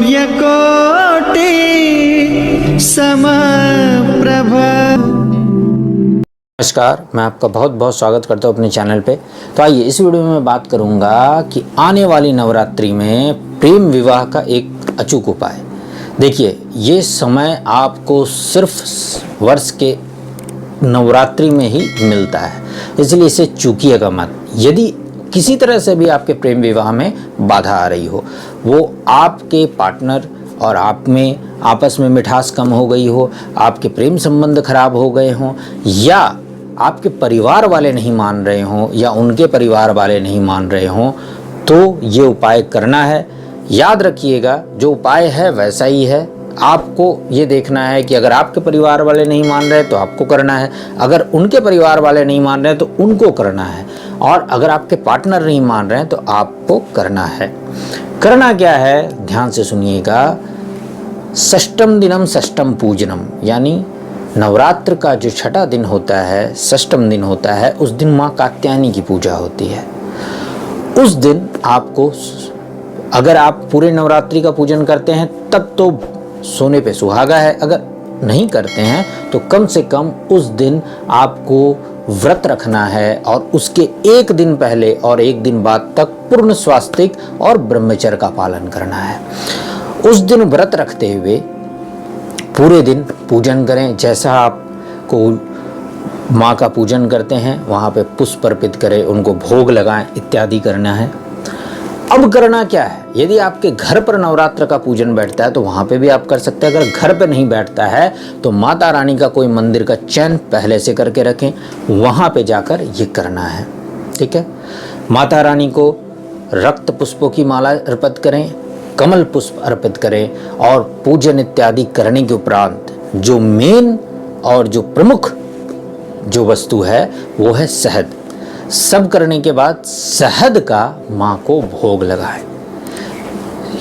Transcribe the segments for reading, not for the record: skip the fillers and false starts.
सूर्यकोटि समप्रभ। नमस्कार, मैं आपका बहुत बहुत स्वागत करता हूँ अपने चैनल पे। तो आइए इस वीडियो में मैं बात करूँगा कि आने वाली नवरात्रि में प्रेम विवाह का एक अचूक उपाय। देखिए, ये समय आपको सिर्फ वर्ष के नवरात्रि में ही मिलता है, इसलिए इसे चूकिएगा मत। यदि किसी तरह से भी आपके प्रेम विवाह में बाधा आ रही हो, वो आपके पार्टनर और आप में आपस में मिठास कम हो गई हो, आपके प्रेम संबंध खराब हो गए हों, या आपके परिवार वाले नहीं मान रहे हों, या उनके परिवार वाले नहीं मान रहे हों, तो ये उपाय करना है। याद रखिएगा, जो उपाय है वैसा ही है। आपको ये देखना है कि अगर आपके परिवार वाले नहीं मान रहे तो आपको करना है, अगर उनके परिवार वाले नहीं मान रहे तो उनको करना है, और अगर आपके पार्टनर नहीं मान रहे हैं तो आपको करना है। करना क्या है, ध्यान से सुनिएगा। षष्ठम दिनम षष्ठम पूजनम, यानी नवरात्र का जो छठा दिन होता है, षष्ठम दिन होता है, उस दिन माँ कात्यायनी की पूजा होती है। उस दिन आपको, अगर आप पूरे नवरात्रि का पूजन करते हैं तब तो सोने पे सुहागा है, अगर नहीं करते हैं तो कम से कम उस दिन आपको व्रत रखना है, और उसके एक दिन पहले और एक दिन बाद तक पूर्ण स्वास्तिक और ब्रह्मचर्य का पालन करना है। उस दिन व्रत रखते हुए पूरे दिन पूजन करें। जैसा आपको माँ का पूजन करते हैं वहाँ पे पुष्प अर्पित करें, उनको भोग लगाएं, इत्यादि करना है। अब करना क्या है, यदि आपके घर पर नवरात्र का पूजन बैठता है तो वहाँ पे भी आप कर सकते हैं। अगर घर पे नहीं बैठता है तो माता रानी का कोई मंदिर का चयन पहले से करके रखें, वहाँ पे जाकर ये करना है। ठीक है, माता रानी को रक्त पुष्पों की माला अर्पित करें, कमल पुष्प अर्पित करें, और पूजन इत्यादि करने के उपरांत जो मेन और जो प्रमुख जो वस्तु है वो है शहद। सब करने के बाद शहद का माँ को भोग लगाएं।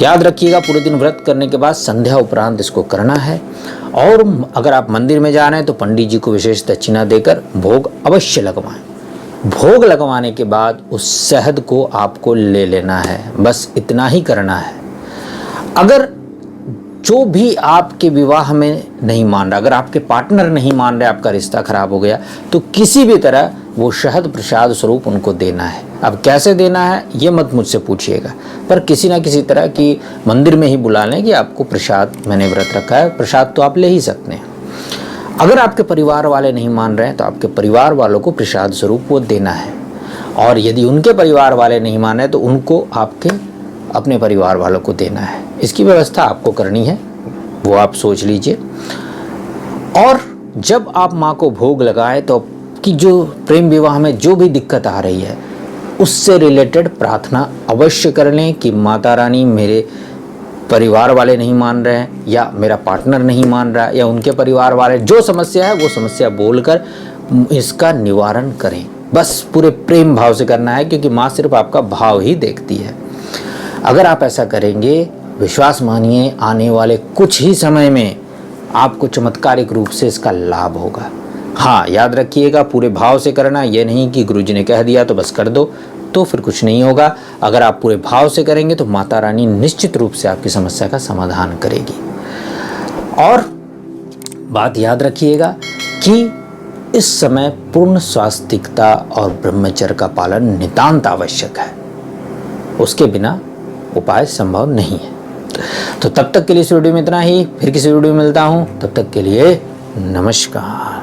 याद रखिएगा, पूरे दिन व्रत करने के बाद संध्या उपरांत इसको करना है। और अगर आप मंदिर में जा रहे हैं तो पंडित जी को विशेष दक्षिणा देकर भोग अवश्य लगवाएं। भोग लगवाने के बाद उस शहद को आपको ले लेना है, बस इतना ही करना है। अगर जो भी आपके विवाह में नहीं मान रहा, अगर आपके पार्टनर नहीं मान रहे, आपका रिश्ता खराब हो गया, तो किसी भी तरह वो शहद प्रसाद स्वरूप उनको देना है। अब कैसे देना है ये मत मुझसे पूछिएगा, पर किसी ना किसी तरह की मंदिर में ही बुला लें कि आपको प्रसाद, मैंने व्रत रखा है, प्रसाद तो आप ले ही सकते हैं। अगर आपके परिवार वाले नहीं मान रहे हैं तो आपके परिवार वालों को प्रसाद स्वरूप वो देना है, और यदि उनके परिवार वाले नहीं मान रहे तो उनको आपके अपने परिवार वालों को देना है। इसकी व्यवस्था आपको करनी है, वो आप सोच लीजिए। और जब आप माँ को भोग लगाएं तो कि जो प्रेम विवाह में जो भी दिक्कत आ रही है उससे रिलेटेड प्रार्थना अवश्य कर लें कि माता रानी, मेरे परिवार वाले नहीं मान रहे हैं, या मेरा पार्टनर नहीं मान रहा है, या उनके परिवार वाले, जो समस्या है वो समस्या बोलकर इसका निवारण करें। बस पूरे प्रेम भाव से करना है, क्योंकि माँ सिर्फ आपका भाव ही देखती है। अगर आप ऐसा करेंगे, विश्वास मानिए, आने वाले कुछ ही समय में आपको चमत्कारिक रूप से इसका लाभ होगा। हाँ, याद रखिएगा, पूरे भाव से करना, ये नहीं कि गुरुजी ने कह दिया तो बस कर दो, तो फिर कुछ नहीं होगा। अगर आप पूरे भाव से करेंगे तो माता रानी निश्चित रूप से आपकी समस्या का समाधान करेगी। और बात याद रखिएगा कि इस समय पूर्ण स्वास्तिकता और ब्रह्मचर्य का पालन नितांत आवश्यक है, उसके बिना उपाय संभव नहीं है। तो तब तक के लिए इस वीडियो में इतना ही, फिर किसी वीडियो में मिलता हूँ, तब तक के लिए नमस्कार।